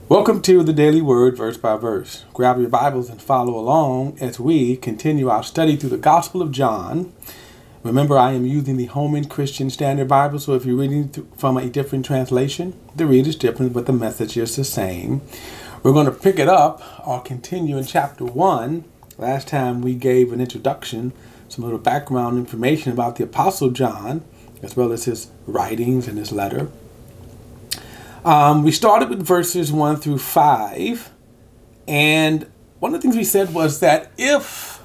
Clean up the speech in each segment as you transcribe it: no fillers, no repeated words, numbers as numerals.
Welcome to the Daily Word, verse by verse. Grab your Bibles and follow along as we continue our study through the Gospel of John. Remember, I am using the Holman Christian Standard Bible, so if you're reading from a different translation, the read is different, but the message is the same. We're going to pick it up or continue in chapter 1. Last time we gave an introduction, some little background information about the Apostle John, as well as his writings and his letter. We started with verses 1 through 5, and one of the things we said was that if,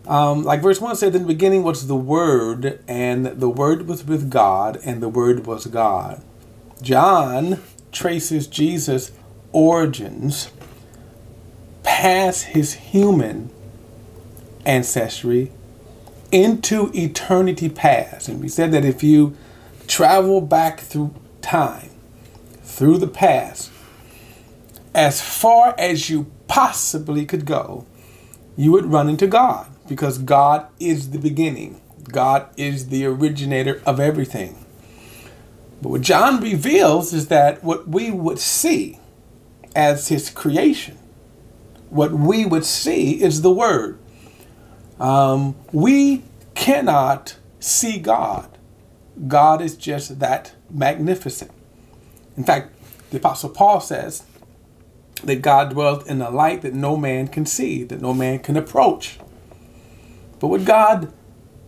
like verse 1 said, in the beginning was the Word, and the Word was with God, and the Word was God. John traces Jesus' origins past his human ancestry into eternity past. And we said that if you travel back through time, through the past, as far as you possibly could go, you would run into God, because God is the beginning. God is the originator of everything. But what John reveals is that what we would see as his creation, what we would see is the Word. We cannot see God. God is just that magnificent. In fact, the Apostle Paul says that God dwells in a light that no man can see, that no man can approach. But what God,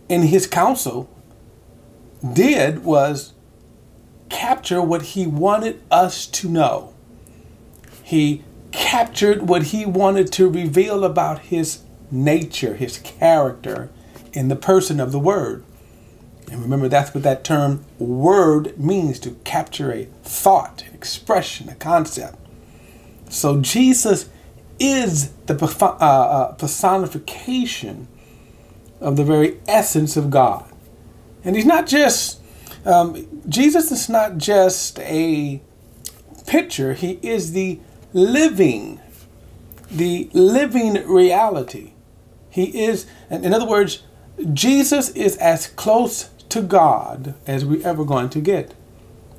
in his counsel, did was capture what he wanted us to know. He captured what he wanted to reveal about his nature, his character, in the person of the Word. And remember, that's what that term word means, to capture a thought, an expression, a concept. So Jesus is the personification of the very essence of God. And he's not just, Jesus is not just a picture. He is the living reality. He is, in other words, Jesus is as close to God as we're ever going to get.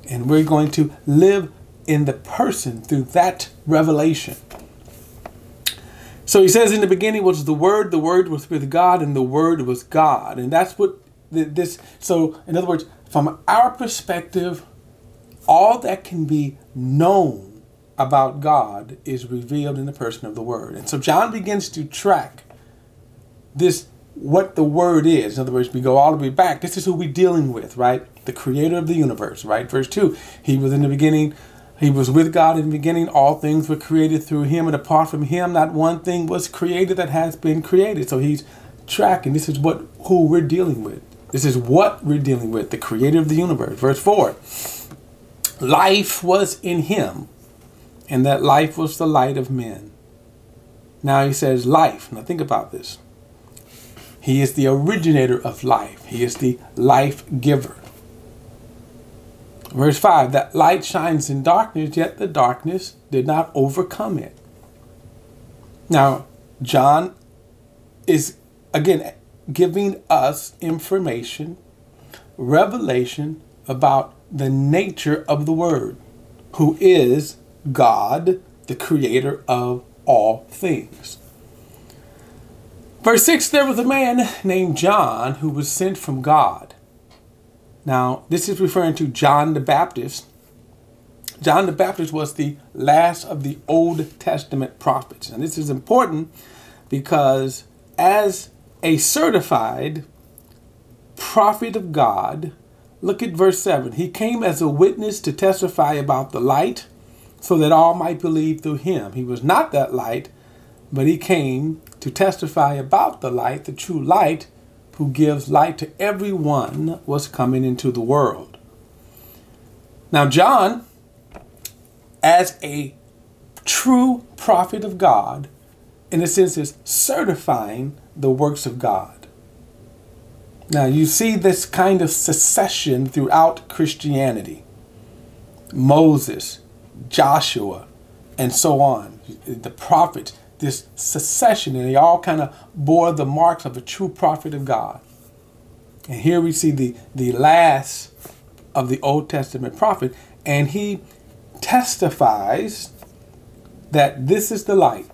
And we're going to live in the person through that revelation. So he says, in the beginning was the Word was with God, and the Word was God. And that's what so in other words, from our perspective, all that can be known about God is revealed in the person of the Word. And so John begins to track this, what the Word is. In other words, we go all the way back. This is who we're dealing with, right? The creator of the universe, right? Verse 2, he was in the beginning. He was with God in the beginning. All things were created through him, and apart from him, not one thing was created that has been created. So he's tracking. This is who we're dealing with. This is what we're dealing with, the creator of the universe. Verse 4, life was in him, and that life was the light of men. Now he says life. Now think about this. He is the originator of life. He is the life giver. Verse 5, that light shines in darkness, yet the darkness did not overcome it. Now, John is, again, giving us information, revelation about the nature of the Word, who is God, the creator of all things. Verse 6, there was a man named John who was sent from God. Now, this is referring to John the Baptist. John the Baptist was the last of the Old Testament prophets. And this is important because as a certified prophet of God, look at verse 7. He came as a witness to testify about the light so that all might believe through him. He was not that light, but he came to testify about the light, the true light, who gives light to everyone was coming into the world. Now, John, as a true prophet of God, in a sense, is certifying the works of God. Now, you see this kind of succession throughout Christianity. Moses, Joshua, and so on. The prophets, this succession, and they all kind of bore the marks of a true prophet of God. And here we see the last of the Old Testament prophet, and he testifies that this is the light.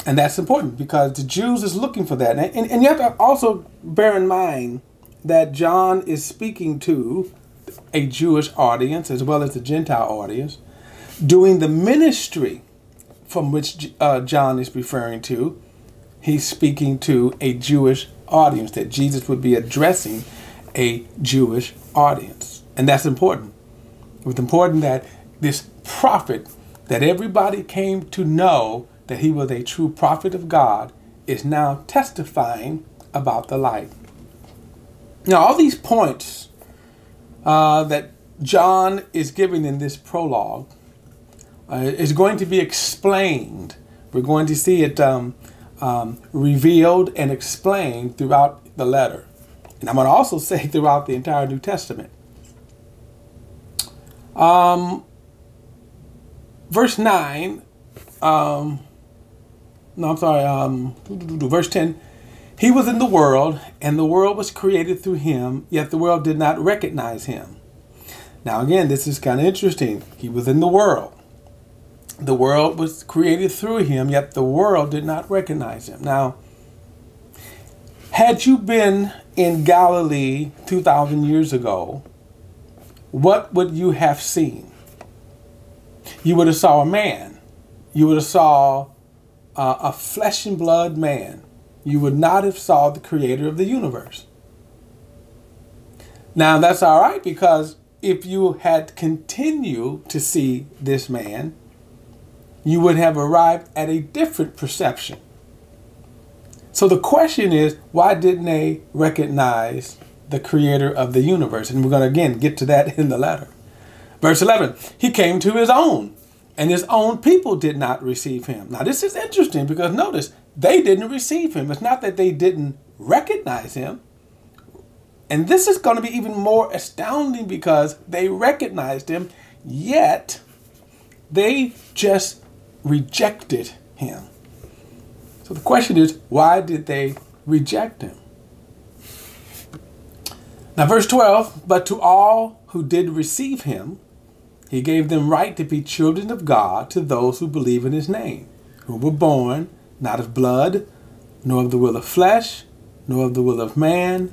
And that's important because the Jews is looking for that. And you have to also bear in mind that John is speaking to a Jewish audience as well as the Gentile audience, doing the ministry from which John is referring to. He's speaking to a Jewish audience, that Jesus would be addressing a Jewish audience. And that's important. It was important that this prophet that everybody came to know that he was a true prophet of God is now testifying about the light. Now, all these points that John is giving in this prologue is going to be explained. We're going to see it revealed and explained throughout the letter. And I'm going to also say throughout the entire New Testament. Verse 9, verse 10, he was in the world, and the world was created through him, yet the world did not recognize him. Now again, this is kind of interesting. He was in the world. The world was created through him, yet the world did not recognize him. Now, had you been in Galilee 2,000 years ago, what would you have seen? You would have saw a man. You would have saw a flesh and blood man. You would not have saw the creator of the universe. Now that's all right, because if you had continued to see this man, you would have arrived at a different perception. So the question is, why didn't they recognize the creator of the universe? And we're going to again get to that in the letter. Verse 11, he came to his own, and his own people did not receive him. Now this is interesting because notice, they didn't receive him. It's not that they didn't recognize him. And this is going to be even more astounding because they recognized him, yet they just rejected him. So the question is, why did they reject him? Now verse 12, but to all who did receive him, he gave them right to be children of God, to those who believe in his name, who were born not of blood, nor of the will of flesh, nor of the will of man,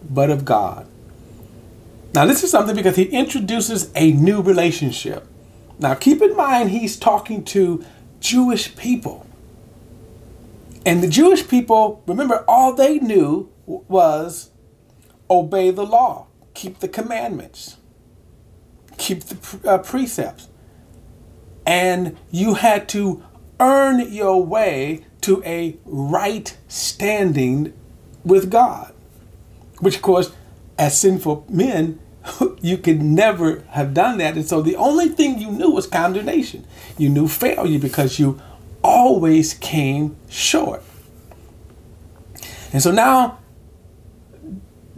but of God. Now this is something because he introduces a new relationship. Now keep in mind, he's talking to Jewish people. And the Jewish people, remember, all they knew was obey the law, keep the commandments, keep the precepts. And you had to earn your way to a right standing with God, which of course, as sinful men, you could never have done that. And so the only thing you knew was condemnation. You knew failure because you always came short. And so now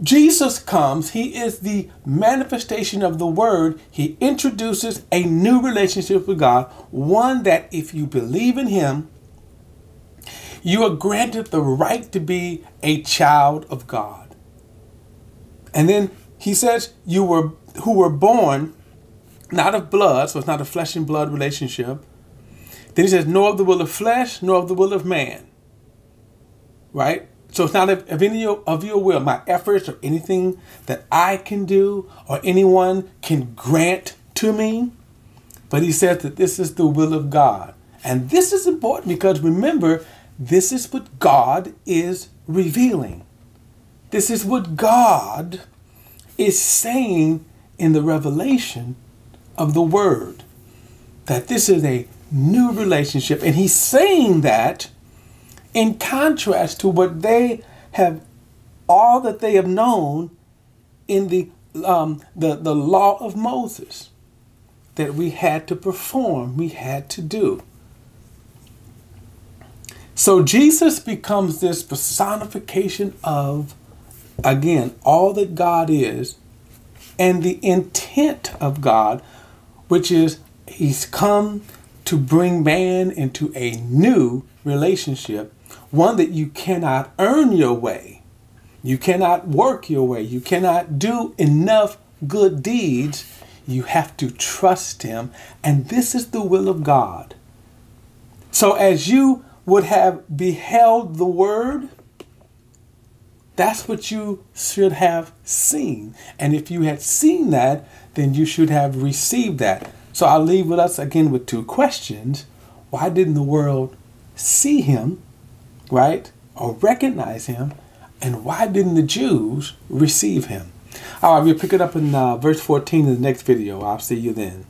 Jesus comes. He is the manifestation of the Word. He introduces a new relationship with God, one that if you believe in him, you are granted the right to be a child of God. And then he says, who were born not of blood, so it's not a flesh and blood relationship. Then he says, nor of the will of flesh, nor of the will of man. Right? So it's not of any of your will, my efforts, or anything that I can do or anyone can grant to me. But he says that this is the will of God. And this is important because remember, this is what God is revealing. This is what God is saying in the revelation of the Word. That this is a new relationship. And he's saying that in contrast to what they have, all that they have known in the law of Moses, that we had to perform, we had to do. So Jesus becomes this personification of, again, all that God is and the intent of God, which is he's come to bring man into a new relationship, one that you cannot earn your way. You cannot work your way. You cannot do enough good deeds. You have to trust him. And this is the will of God. So as you would have beheld the word, that's what you should have seen. And if you had seen that, then you should have received that. So I'll leave with us again with two questions. Why didn't the world see him, right? Or recognize him? And why didn't the Jews receive him? All right, we'll pick it up in verse 14 in the next video. I'll see you then.